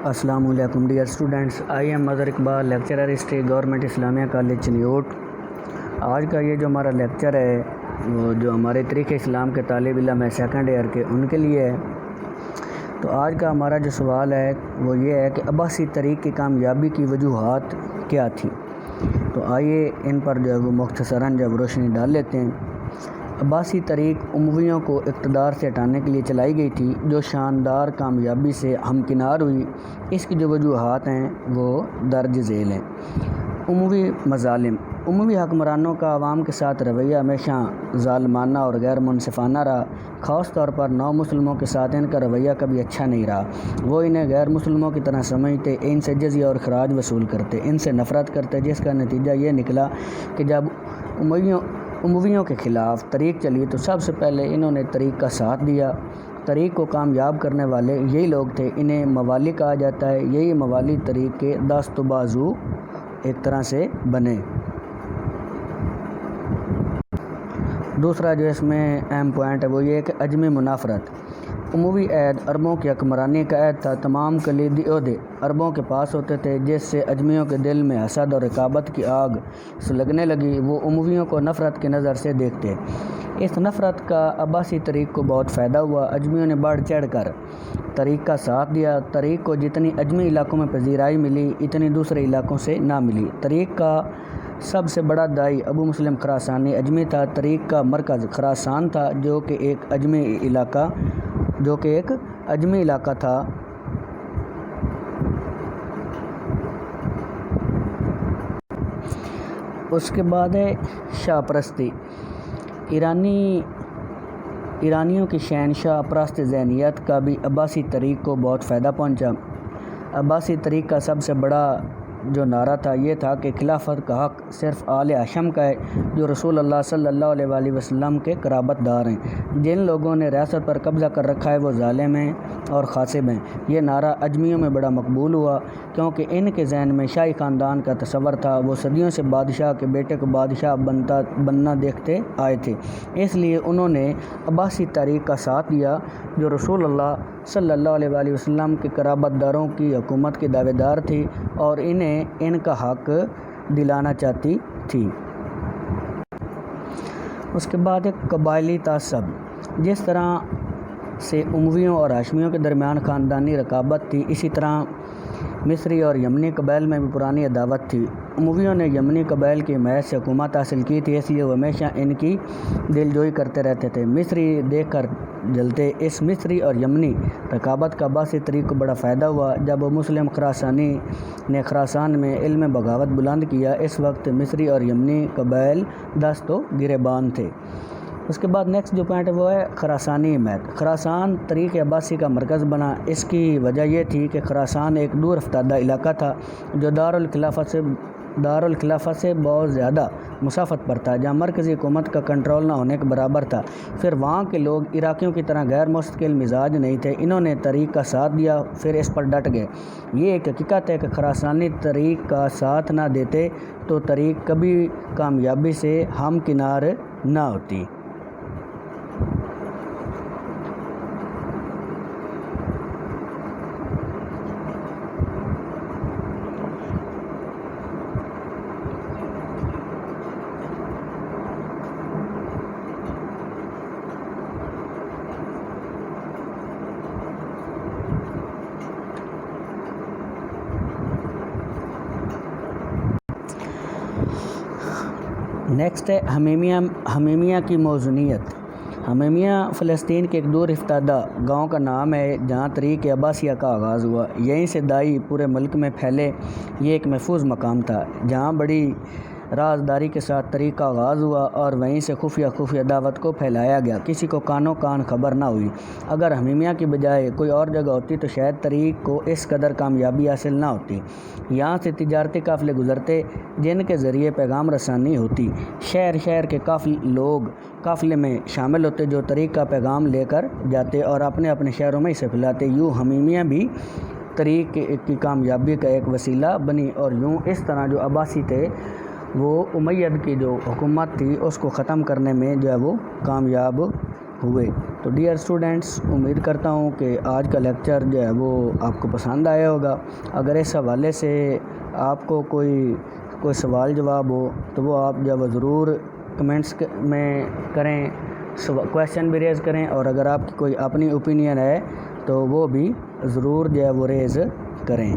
السلام علیکم dear students, I am Mazhar Iqbal, lecturer history, government Islamia college Chiniot. آج کا یہ جو ہمارا لیکچر ہے وہ جو ہمارے تاریخ اسلام کے طالب علم ہے سیکنڈ ایئر کے، ان کے لیے ہے۔ تو آج کا ہمارا جو سوال ہے وہ یہ ہے کہ عباسی طریق کی کامیابی کی وجوہات کیا تھی۔ تو آئیے ان پر جو ہے وہ مختصراً جب روشنی ڈال لیتے ہیں۔ عباسی طریق امویوں کو اقتدار سے ہٹانے کے لیے چلائی گئی تھی، جو شاندار کامیابی سے ہمکنار ہوئی۔ اس کی جو وجوہات ہیں وہ درج ذیل ہیں۔ اموی مظالم، اموی حکمرانوں کا عوام کے ساتھ رویہ ہمیشہ ظالمانہ اور غیر منصفانہ رہا۔ خاص طور پر نو مسلموں کے ساتھ ان کا رویہ کبھی اچھا نہیں رہا۔ وہ انہیں غیر مسلموں کی طرح سمجھتے، ان سے جزیہ اور خراج وصول کرتے، ان سے نفرت کرتے، جس کا نتیجہ یہ نکلا کہ جب امویوں کے خلاف طریق چلی تو سب سے پہلے انہوں نے طریق کا ساتھ دیا۔ طریق کو کامیاب کرنے والے یہی لوگ تھے، انہیں موالی کہا جاتا ہے۔ یہی موالی طریق کے دست و بازو ایک طرح سے بنے۔ دوسرا جو اس میں اہم پوائنٹ ہے وہ یہ ہے کہ عجمی منافرت۔ اموی عہد عربوں کی حکمرانی کا عہد تھا۔ تمام کلیدی عہدے عربوں کے پاس ہوتے تھے، جس سے اجمیوں کے دل میں حسد اور رقابت کی آگ سلگنے لگی۔ وہ امویوں کو نفرت کی نظر سے دیکھتے۔ اس نفرت کا عباسی طریق کو بہت فائدہ ہوا۔ اجمیوں نے بڑھ چڑھ کر طریق کا ساتھ دیا۔ طریق کو جتنی اجمی علاقوں میں پذیرائی ملی، اتنی دوسرے علاقوں سے نہ ملی۔ طریق کا سب سے بڑا داعی ابو مسلم خراسانی اجمی تھا۔ طریق کا مرکز خراسان تھا، جو کہ ایک اجمی علاقہ تھا۔ اس کے بعد ہے شاہ پرستی۔ ایرانیوں کی شہنشاہ پرست ذہنیت کا بھی عباسی طریق کو بہت فائدہ پہنچا۔ عباسی طریق کا سب سے بڑا جو نعرہ تھا یہ تھا کہ خلافت کا حق صرف آل ہاشم کا ہے، جو رسول اللہ صلی اللہ علیہ وآلہ وسلم کے قرابت دار ہیں۔ جن لوگوں نے ریاست پر قبضہ کر رکھا ہے وہ ظالم ہیں اور غاصب ہیں۔ یہ نعرہ اجمیوں میں بڑا مقبول ہوا، کیونکہ ان کے ذہن میں شاہی خاندان کا تصور تھا۔ وہ صدیوں سے بادشاہ کے بیٹے کو بادشاہ بننا دیکھتے آئے تھے، اس لیے انہوں نے عباسی طریق کا ساتھ دیا، جو رسول اللہ صلی اللہ علیہ وآلہ وسلم کے قرابت داروں کی حکومت کی دعوے دار تھی اور انہیں ان کا حق دلانا چاہتی تھی۔ اس کے بعد ایک قبائلی تعصب۔ جس طرح سے امویوں اور ہاشمیوں کے درمیان خاندانی رقابت تھی، اسی طرح مصری اور یمنی قبائل میں بھی پرانی عداوت تھی۔ امویوں نے یمنی قبائل کی حمایت سے حکومت حاصل کی تھی، اس لیے وہ ہمیشہ ان کی دلجوئی کرتے رہتے تھے۔ مصری دیکھ کر جلتے۔ اس مصری اور یمنی رقابت کا عباسی طریق کو بڑا فائدہ ہوا۔ جب مسلم خراسانی نے خراسان میں علم بغاوت بلند کیا، اس وقت مصری اور یمنی قبائل دست و گریبان تھے۔ اس کے بعد نیکسٹ جو پوائنٹ ہے وہ ہے خراسانی حمایت۔ خراسان طریق عباسی کا مرکز بنا۔ اس کی وجہ یہ تھی کہ خراسان ایک دور افتادہ علاقہ تھا، جو دارالخلافت سے بہت زیادہ مسافت پر تھا، جہاں مرکزی حکومت کا کنٹرول نہ ہونے کے برابر تھا۔ پھر وہاں کے لوگ عراقیوں کی طرح غیر مستقل مزاج نہیں تھے، انہوں نے طریق کا ساتھ دیا، پھر اس پر ڈٹ گئے۔ یہ ایک حقیقت ہے کہ خراسانی طریق کا ساتھ نہ دیتے تو طریق کبھی کامیابی سے ہمکنار نہ ہوتی۔ نیکسٹ ہے حمیمیہ کی موزونیت۔ حمیمیہ فلسطین کے ایک دور افتادہ گاؤں کا نام ہے، جہاں طریق عباسیہ کا آغاز ہوا۔ یہیں سے داعی پورے ملک میں پھیلے۔ یہ ایک محفوظ مقام تھا، جہاں بڑی رازداری کے ساتھ طریق کا آغاز ہوا اور وہیں سے خفیہ دعوت کو پھیلایا گیا۔ کسی کو کانوں کان خبر نہ ہوئی۔ اگر حمیمیہ کی بجائے کوئی اور جگہ ہوتی تو شاید طریق کو اس قدر کامیابی حاصل نہ ہوتی۔ یہاں سے تجارتی قافلے گزرتے، جن کے ذریعے پیغام رسانی ہوتی۔ شہر کے لوگ قافلے میں شامل ہوتے، جو طریق کا پیغام لے کر جاتے اور اپنے اپنے شہروں میں اسے پھیلاتے۔ یوں حمیمیہ بھی طریق کی کامیابی کا ایک وسیلہ بنی، اور یوں اس طرح جو عباسی تھے وہ امید کی جو حکومت تھی اس کو ختم کرنے میں جو ہے وہ کامیاب ہوئے۔ تو ڈیئر اسٹوڈنٹس، امید کرتا ہوں کہ آج کا لیکچر جو ہے وہ آپ کو پسند آیا ہوگا۔ اگر اس حوالے سے آپ کو کوئی سوال جواب ہو تو وہ آپ جو ہے ضرور کمنٹس میں کریں، کویشچن بھی ریز کریں، اور اگر آپ کی کوئی اپنی اوپینین ہے تو وہ بھی ضرور جو ہے وہ ریز کریں۔